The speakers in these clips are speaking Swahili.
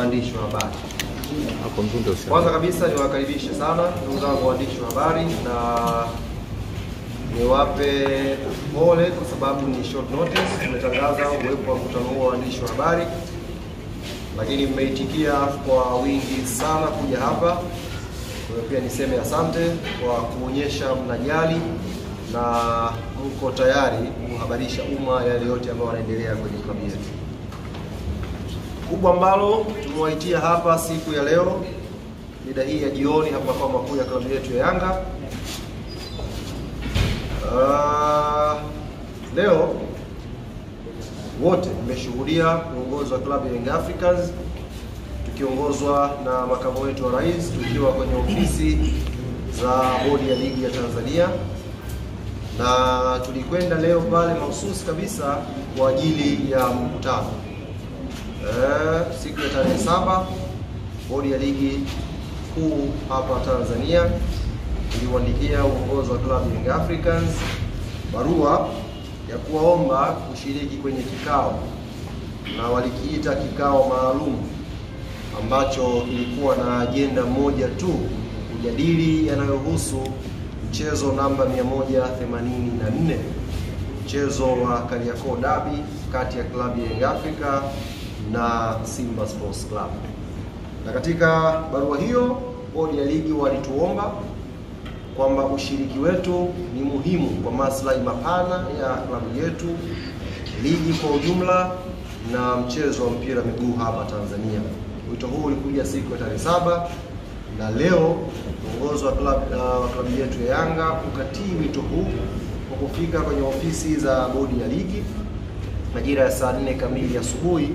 waandishi wa habari. Kwanza kabisa niwakaribishe sana ndugu zangu waandishi wa habari na niwape pole kwa sababu ni short notice. Tumetangaza uwepo wa mkutano huo wa waandishi wa habari, lakini mmeitikia kwa wingi sana kuja hapa. Kwa hiyo pia niseme asante kwa kuonyesha mnajali na mko tayari kuhabarisha umma yale yote ambayo yanaendelea kwenye klabu yetu. Kubwa ambalo tumewaitia hapa siku ya leo mida hii ya jioni hapa makao makuu ya klabu yetu ya Yanga. Leo wote mmeshuhudia uongozi wa klabu ya Young Africans tukiongozwa na makamu wetu wa rais, tukiwa kwenye ofisi za bodi ya ligi ya Tanzania, na tulikwenda leo pale mahususi kabisa kwa ajili ya mkutano. Siku ya tarehe 7 bodi ya ligi kuu hapa Tanzania iliwaandikia uongozi wa klabu ya Young Africans barua ya kuwaomba kushiriki kwenye kikao, na walikiita kikao maalum ambacho kilikuwa na ajenda moja tu, kujadili yanayohusu mchezo namba 184, mchezo wa Kariakoo Derby kati ya klabu ya Young Africa na Simba Sports Club. Na katika barua hiyo bodi ya ligi walituomba kwamba ushiriki wetu ni muhimu kwa maslahi mapana ya klabu yetu, ligi kwa ujumla na mchezo wa mpira miguu hapa Tanzania. Wito huu ulikuja siku ya tarehe 7 na leo uongozi wa klabu yetu ya Yanga ukatii wito huu kwa kufika kwenye ofisi za bodi ya ligi majira ya saa 4 kamili asubuhi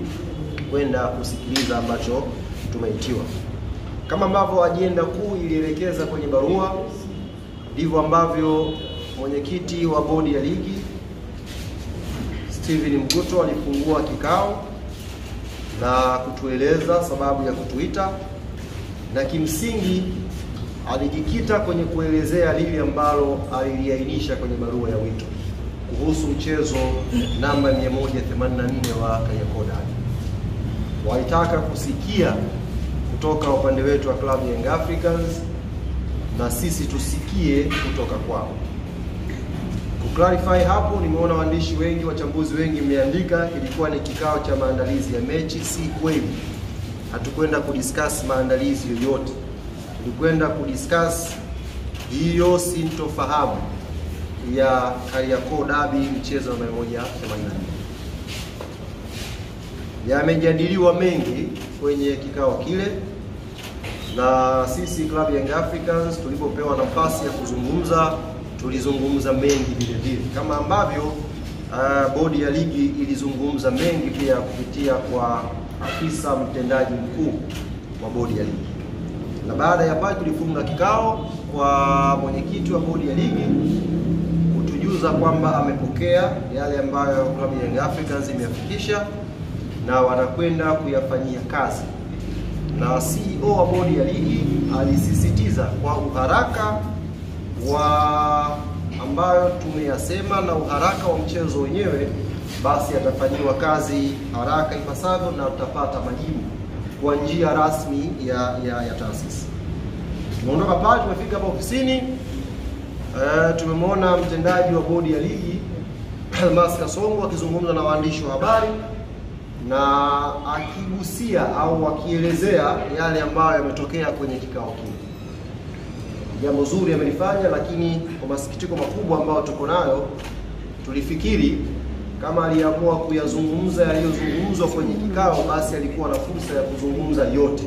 kwenda kusikiliza ambacho tumeitiwa. Kama ambavyo ajenda kuu ilielekeza kwenye barua, ndivyo ambavyo mwenyekiti wa bodi ya ligi Steven Mguto alifungua kikao na kutueleza sababu ya kutuita, na kimsingi alijikita kwenye kuelezea lile ambalo aliliainisha kwenye barua ya wito kuhusu mchezo namba 184 wa Kariakoo Derby. Walitaka kusikia kutoka upande wetu wa klabu ya Young Africans na sisi tusikie kutoka kwao. Kuclarify hapo, nimeona waandishi wengi, wachambuzi wengi mmeandika ilikuwa ni kikao cha maandalizi ya mechi. Si kweli. Hatukwenda kudiscuss maandalizi yoyote. Tulikwenda kudiscuss hiyo sintofahamu ya Kariakoo Derby mchezo wa 184. Yamejadiliwa mengi kwenye kikao kile, na sisi klabu ya Young Africans tulipopewa nafasi ya kuzungumza tulizungumza mengi vile vile, kama ambavyo bodi ya ligi ilizungumza mengi pia kupitia kwa afisa mtendaji mkuu wa bodi ya ligi. Na baada ya pale tulifunga kikao kwa mwenyekiti wa bodi ya ligi kutujuza kwamba amepokea yale ambayo klabu ya Young Africans imefikisha na wanakwenda kuyafanyia kazi. Na CEO wa bodi ya ligi alisisitiza kwa uharaka wa ambayo tumeyasema na uharaka wa mchezo wenyewe, basi atafanyiwa kazi haraka ipasavyo na tutapata majibu kwa njia rasmi ya taasisi. Tumeondoka pale, tumefika hapa ofisini, tumemwona mtendaji wa bodi ya ligi Almas Kasongo akizungumza na waandishi wa habari na akigusia au akielezea yale ambayo yametokea kwenye kikao kile. Jambo zuri amelifanya, lakini kwa masikitiko makubwa ambayo tuko nayo, tulifikiri kama aliamua kuyazungumza yaliyozungumzwa kwenye kikao, basi alikuwa na fursa ya kuzungumza yote.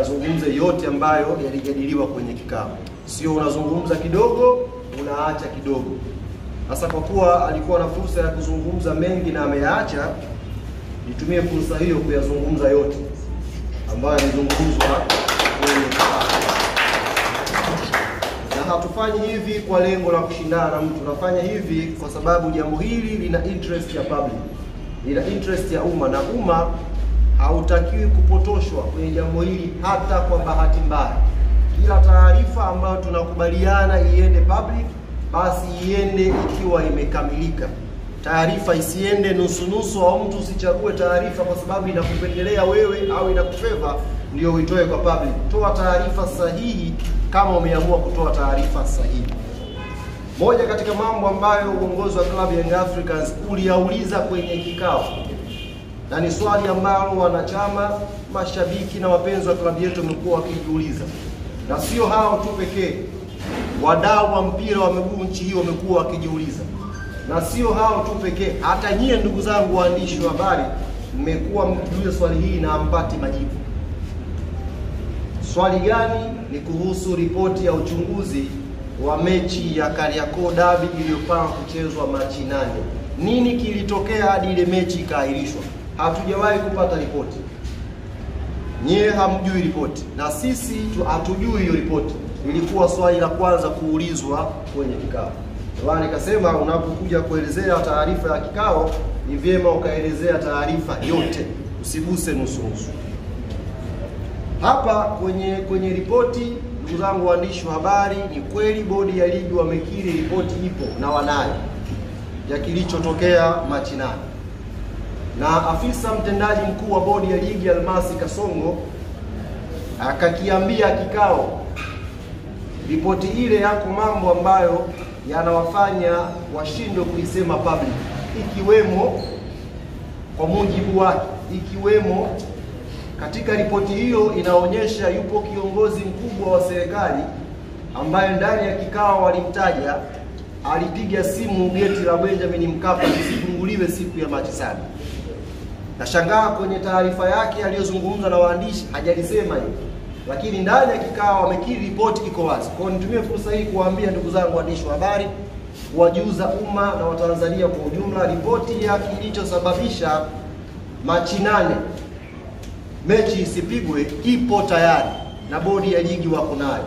Azungumze yote ambayo yalijadiliwa kwenye kikao. Sio unazungumza kidogo, unaacha kidogo. Hasa kwa kuwa alikuwa na fursa ya kuzungumza mengi na ameyaacha, nitumie fursa hiyo kuyazungumza yote ambayo yalizungumzwa kwenye kikao. Na hatufanyi hivi kwa lengo la kushindana na mtu. Tunafanya hivi kwa sababu jambo hili lina interest ya public, lina interest ya umma, na umma hautakiwi kupotoshwa kwenye jambo hili hata kwa bahati mbaya. Kila taarifa ambayo tunakubaliana iende public, basi iende ikiwa imekamilika. taarifa isiende nusu nusu, au mtu usichague taarifa kwa sababu inakupendelea wewe au inakufeva ndio uitoe kwa public. Toa taarifa sahihi kama umeamua kutoa taarifa sahihi. Moja katika mambo ambayo uongozi wa klabu ya Young Africans uliauliza kwenye kikao, na ni swali ambalo wanachama, mashabiki na wapenzi wa klabu yetu wamekuwa wakijiuliza, na sio hao tu pekee, wadau wa mpira wa miguu nchi hii wamekuwa wakijiuliza, na sio hao tu pekee, hata nyie ndugu zangu waandishi wa habari mmekuwa mkiuliza swali hili na hampati majibu. Swali gani? Ni kuhusu ripoti ya uchunguzi wa mechi ya Kariakoo Derby iliyopangwa kuchezwa Machi 8. Nini kilitokea hadi ile mechi ikaahirishwa? Hatujawahi kupata ripoti. Nyie hamjui ripoti, na sisi hatujui hiyo ripoti. Ilikuwa swali la kwanza kuulizwa kwenye kikao. Ndio nikasema unapokuja kuelezea taarifa ya kikao ni vyema ukaelezea taarifa yote, usiguse nusu nusu. Hapa kwenye ripoti, ndugu zangu waandishi wa habari, ni kweli bodi ya ligi wamekiri ripoti ipo na wanayo ya kilichotokea Machi 8. Na afisa mtendaji mkuu wa bodi ya ligi Almasi Kasongo akakiambia kikao ripoti ile yako mambo ambayo yanawafanya washindwe kuisema public, ikiwemo kwa mujibu wake, ikiwemo katika ripoti hiyo inaonyesha yupo kiongozi mkubwa wa serikali ambaye ndani ya kikao walimtaja, alipiga simu geti la Benjamin Mkapa lisifunguliwe siku ya Machi 7. Nashangaa kwenye taarifa yake aliyozungumza na waandishi hajalisema hiyo, lakini ndani ya kikao amekiri ripoti iko wazi. Kwa nitumie fursa hii kuwaambia ndugu zangu waandishi wa habari, kuwajuza umma na Watanzania kwa ujumla, ripoti ya kilichosababisha Machi 8 mechi isipigwe ipo tayari na bodi ya ligi wako nayo.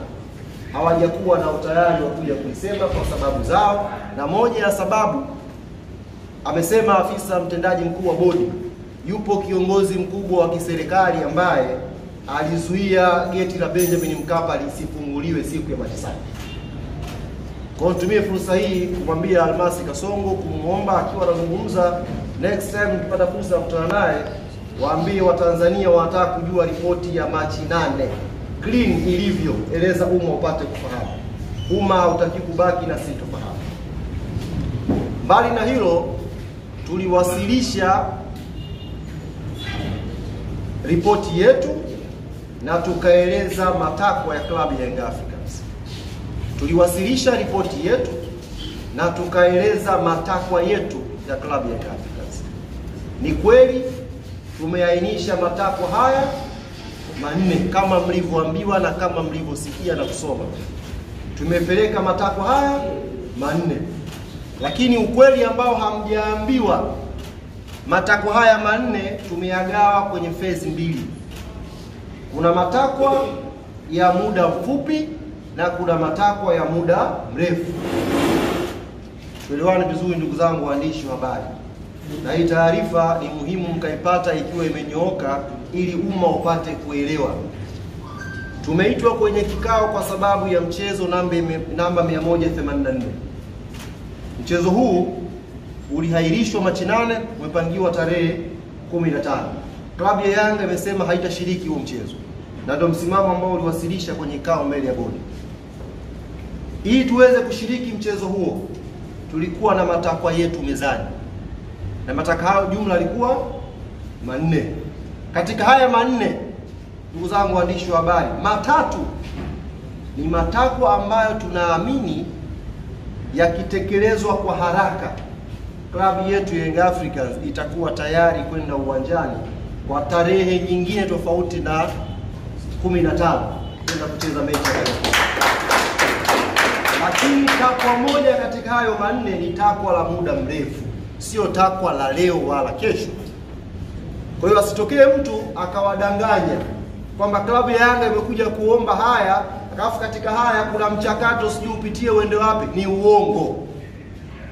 Hawajakuwa na utayari wa kuja kuisema kwa sababu zao, na moja ya sababu amesema afisa mtendaji mkuu wa bodi, yupo kiongozi mkubwa wa kiserikali ambaye alizuia geti la Benjamin Mkapa lisifunguliwe siku ya Machi 7. Kwa nitumie fursa hii kumwambia Almasi Kasongo, kumuomba akiwa anazungumza next time nikipata fursa ya kukutana naye, waambie Watanzania wanataka kujua ripoti ya Machi 8 clean ilivyo, eleza umma upate kufahamu. Umma hautaki kubaki na sitofahamu. Mbali na hilo, tuliwasilisha ripoti yetu na tukaeleza matakwa ya klabu ya Young Africans. Tuliwasilisha ripoti yetu na tukaeleza matakwa yetu ya klabu ya Young Africans. Ni kweli tumeainisha matakwa haya manne kama mlivyoambiwa na kama mlivyosikia na kusoma. Tumepeleka matakwa haya manne, lakini ukweli ambao hamjaambiwa, matakwa haya manne tumeyagawa kwenye phase mbili. Kuna matakwa ya muda mfupi na kuna matakwa ya muda mrefu. Tuelewane vizuri ndugu zangu waandishi wa habari, na hii taarifa ni muhimu mkaipata ikiwa imenyooka ili umma upate kuelewa. Tumeitwa kwenye kikao kwa sababu ya mchezo namba 184. Mchezo huu ulihairishwa Machi 8, umepangiwa tarehe 15. Klabu ya Yanga imesema haitashiriki huo mchezo, na ndio msimamo ambao uliwasilisha kwenye kikao mbele ya bodi. Ili tuweze kushiriki mchezo huo, tulikuwa na matakwa yetu mezani, na matakwa hayo jumla yalikuwa manne. Katika haya manne, ndugu zangu waandishi wa habari, matatu ni matakwa ambayo tunaamini yakitekelezwa kwa haraka, klabu yetu ya Young Africans itakuwa tayari kwenda uwanjani kwa tarehe nyingine tofauti na 15 kwenda kucheza mechi ya Kariakoo. Lakini takwa moja katika hayo manne ni takwa la muda mrefu, sio takwa la leo wala kesho. Kwa hiyo asitokee mtu akawadanganya kwamba klabu ya Yanga imekuja kuomba haya, alafu katika haya kuna mchakato sijui upitie uende wapi. Ni uongo.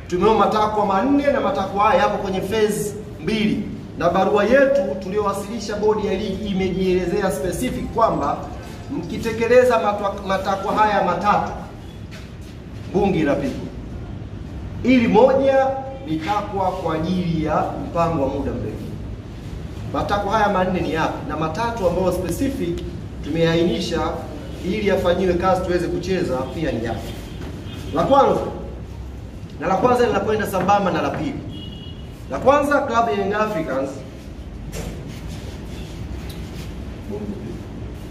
Tumeomba matakwa manne na matakwa haya yapo kwenye phase mbili, na barua yetu tuliyowasilisha bodi ya ligi imejielezea specific kwamba mkitekeleza matakwa haya matatu, bungi inapigwa. Ili moja ni takwa kwa ajili ya mpango wa muda mrefu. Matakwa haya manne ni yapi? Na matatu ambayo specific tumeainisha ili yafanyiwe kazi tuweze kucheza pia ni yapi? La kwanza linakwenda sambamba na la pili. La kwanza, klabu ya Young Africans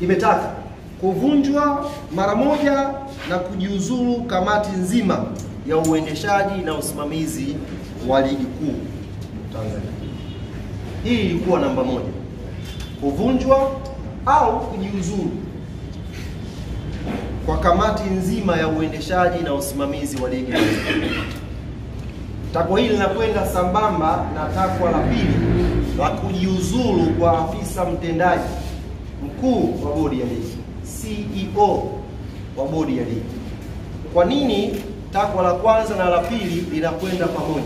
imetaka kuvunjwa mara moja na kujiuzulu kamati nzima ya uendeshaji na usimamizi wa ligi kuu Tanzania. Hii ilikuwa namba moja, kuvunjwa au kujiuzulu kwa kamati nzima ya uendeshaji na usimamizi wa ligi. Takwa hili linakwenda sambamba na takwa la pili la kujiuzulu kwa afisa mtendaji mkuu wa bodi ya ligi, CEO wa bodi ya ligi. Kwa nini takwa la kwanza na la pili linakwenda pamoja?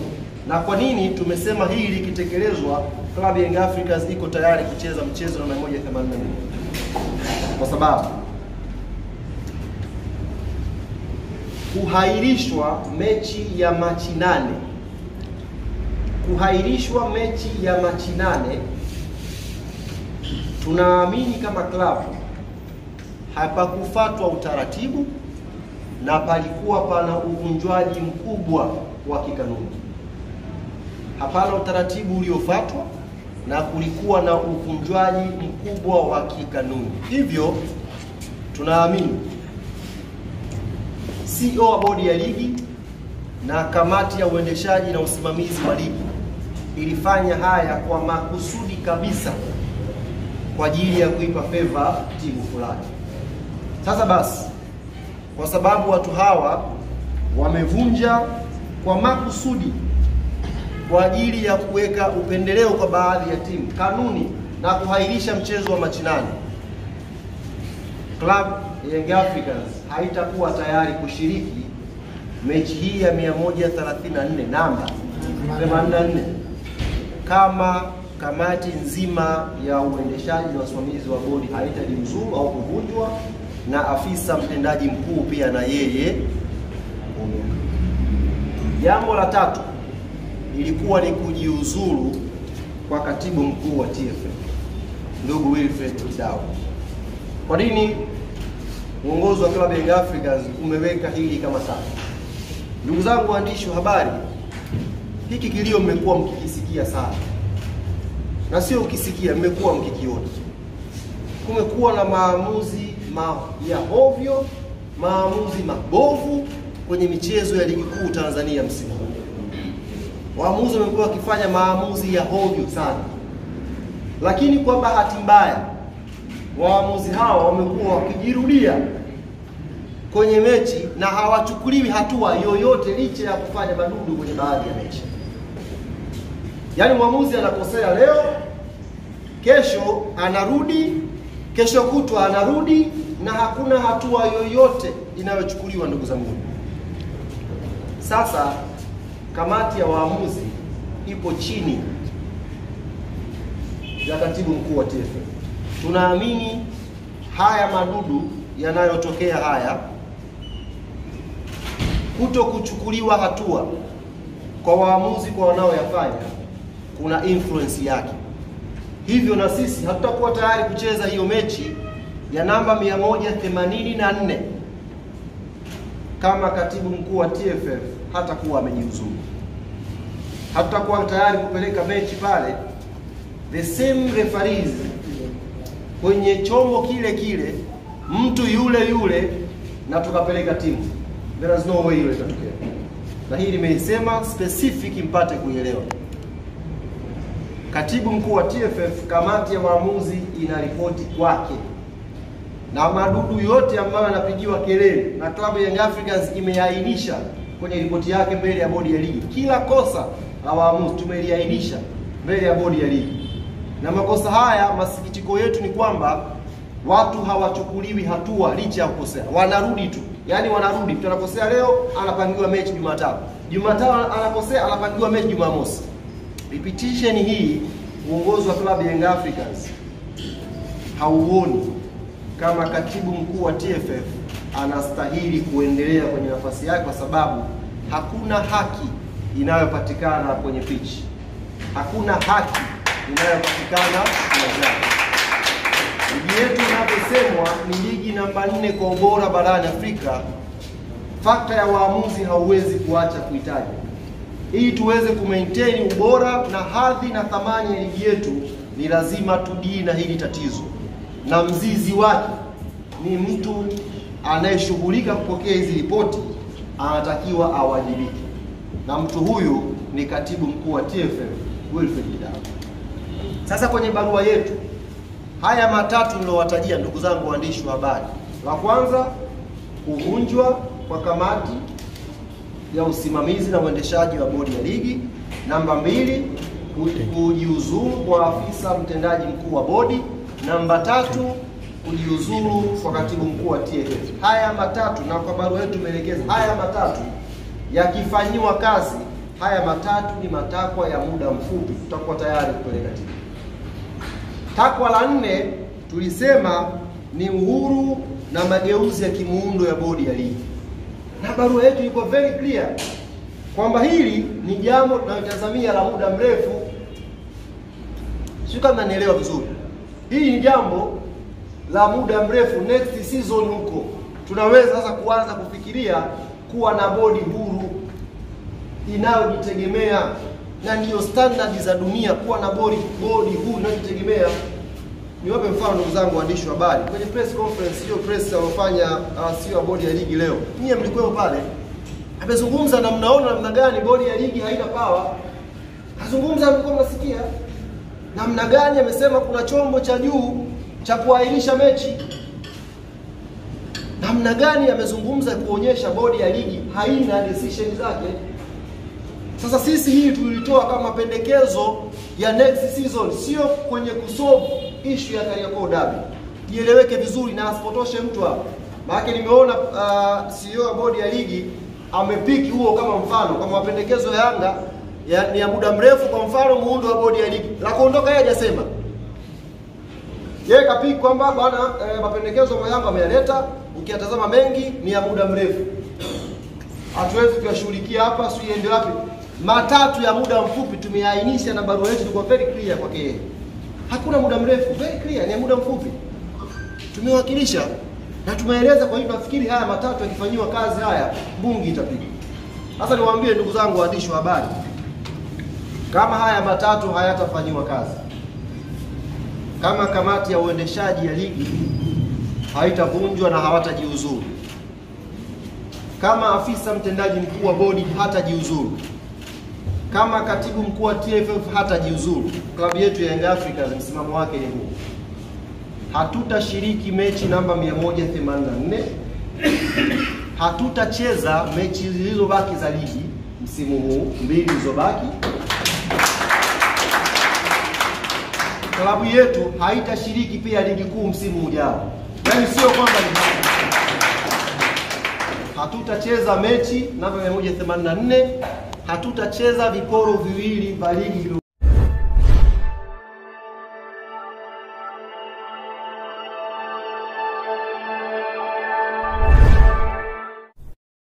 Na kwa nini tumesema hili likitekelezwa klabu ya Young Africans iko tayari kucheza mchezo na 184? Kwa sababu kuhairishwa mechi ya Machi 8, tunaamini kama klabu hapakufuatwa utaratibu na palikuwa pana uvunjwaji mkubwa wa kikanuni. Hapana utaratibu uliofuatwa na kulikuwa na uvunjwaji mkubwa wa kikanuni. Hivyo tunaamini CEO wa bodi ya ligi na kamati ya uendeshaji na usimamizi wa ligi ilifanya haya kwa makusudi kabisa kwa ajili ya kuipa favor timu fulani. Sasa basi, kwa sababu watu hawa wamevunja kwa makusudi kwa ajili ya kuweka upendeleo kwa baadhi ya timu kanuni na kuhairisha mchezo wa Machi 8, Club Young Africans haitakuwa tayari kushiriki mechi hii ya 134 namba 84 kama kamati nzima ya uendeshaji na usimamizi wa bodi haitajiuzulu au kuvunjwa na afisa mtendaji mkuu pia na yeye. Jambo la tatu ilikuwa ni kujiuzulu kwa katibu mkuu wa TFF ndugu Wilfred Kidao. Kwa nini uongozi wa klabu ya Young Africans umeweka hili kama sawa? Ndugu zangu waandishi wa habari, hiki kilio mmekuwa mkikisikia sana, na sio ukisikia, mmekuwa mkikiona. Kumekuwa na maamuzi ya hovyo, maamuzi mabovu kwenye michezo ya ligi kuu Tanzania msimu huu. Waamuzi wamekuwa wakifanya maamuzi ya hovyo sana, lakini kwa bahati mbaya waamuzi hawa wamekuwa wakijirudia kwenye mechi na hawachukuliwi hatua yoyote licha ya kufanya madudu kwenye baadhi ya mechi. Yaani mwamuzi anakosea leo, kesho anarudi, kesho kutwa anarudi, na hakuna hatua yoyote inayochukuliwa, ndugu zangu. Sasa kamati ya waamuzi ipo chini ya katibu mkuu wa TFF. Tunaamini haya madudu yanayotokea haya, kuto kuchukuliwa hatua kwa waamuzi kwa wanaoyafanya, kuna influence yake. Hivyo na sisi hatutakuwa tayari kucheza hiyo mechi ya namba 184 kama katibu mkuu wa TFF hatakuwa amejiuzulu. Hatutakuwa tayari kupeleka mechi pale the same referees kwenye chombo kile kile, mtu yule yule, na tukapeleka timu. There is no way ile itatokea. Na hii nimeisema specific mpate kuelewa. Katibu mkuu wa TFF, kamati ya waamuzi inaripoti kwake, na madudu yote ambayo yanapigiwa kelele na klabu ya Young Africans imeainisha kwenye ripoti yake mbele ya bodi ya ligi. Kila kosa la waamuzi tumeliainisha mbele ya bodi ya ligi. Na makosa haya, masikitiko yetu ni kwamba watu hawachukuliwi hatua licha ya kukosea. Wanarudi tu. Yaani wanarudi. Mtu anakosea leo, anapangiwa mechi Jumatano. Jumatano anakosea, anapangiwa mechi Jumamosi. Repetition hii uongozi wa klabu ya Young Africans hauoni kama katibu mkuu wa TFF anastahili kuendelea kwenye nafasi yake, kwa sababu hakuna haki inayopatikana kwenye pitch. Hakuna haki inayopatikana uwanjani. Ligi yetu inaposemwa ni ligi namba 4 kwa ubora barani Afrika, fakta ya waamuzi hauwezi kuacha kuitaja. Ili tuweze kumaintain ubora na hadhi na thamani ya ligi yetu, ni lazima tudili na hili tatizo, na mzizi wake ni mtu anayeshughulika kupokea hizi ripoti anatakiwa awajibike, na mtu huyu ni katibu mkuu wa TFF Wilfred Kidao. Sasa kwenye barua yetu, haya matatu nilowatajia ndugu zangu waandishi wa habari: la kwanza, kuvunjwa kwa kamati ya usimamizi na uendeshaji wa bodi ya ligi; namba 2, kujiuzuru kwa afisa mtendaji mkuu wa bodi; namba 3, kujiuzuru kwa katibu mkuu wa TFF. Haya matatu, na kwa barua yetu tumeelekeza haya matatu yakifanyiwa kazi, haya matatu ni matakwa ya muda mfupi, tutakuwa tayari kupeleka timu. Takwa la 4 tulisema ni uhuru na mageuzi ya kimuundo ya bodi ya ligi, na barua yetu iko very clear kwamba hili ni jambo tunalotazamia la muda mrefu. Sio kama mnanielewa vizuri. Hili ni jambo la muda mrefu. Next season huko tunaweza sasa kuanza kufikiria kuwa na bodi huru inayojitegemea, na ndiyo standard za dunia, kuwa na bodi huru inayojitegemea. Niwape mfano ndugu zangu waandishi wa habari, kwenye press conference hiyo press alofanya CEO bodi ya ligi leo, nyie mlikuwa pale, amezungumza na mnaona namna gani bodi ya ligi haina power. Azungumza, mlikuwa mnasikia namna gani amesema kuna chombo cha juu cha kuahirisha mechi, namna gani amezungumza kuonyesha bodi ya ligi haina decision zake. Sasa sisi hii tulitoa kama pendekezo ya next season, sio kwenye kusolve issue ya Kariakoo Derby. Ieleweke vizuri na asipotoshe mtu hapa. Maana nimeona CEO wa bodi ya ligi amepiki huo kama mfano, kama mapendekezo ya Yanga ni ya muda mrefu, kwa mfano muundo wa bodi ya ligi. La kuondoka yeye hajasema. Yeye kapiki kwamba bwana mapendekezo ya Yanga ameyaleta, ukiyatazama mengi ni ya muda mrefu, hatuwezi kuyashughulikia hapa, sio iende wapi. Matatu ya muda mfupi tumeainisha, na barua yetu ilikuwa very clear kwake yeye. Hakuna muda mrefu, very clear, ni muda mfupi. Tumewakilisha na tumeeleza kwa hiyo tunafikiri haya matatu yakifanywa kazi haya bungi itapiga. Sasa niwaambie ndugu zangu waandishi wa habari, kama haya matatu hayatafanywa kazi, kama kamati ya uendeshaji ya ligi haitavunjwa na hawatajiuzuru, kama afisa mtendaji mkuu wa bodi hatajiuzuru, kama katibu mkuu wa TFF hatajiuzuru, klabu yetu ya Young Africans msimamo wake ni huu: hatutashiriki mechi namba 184, hatutacheza mechi zilizobaki za ligi msimu huu, 2 zilizobaki. Klabu yetu haitashiriki pia ligi kuu msimu ujao. Yaani sio kwamba ni hatutacheza mechi namba 184, hatutacheza viporo viwili vya ligi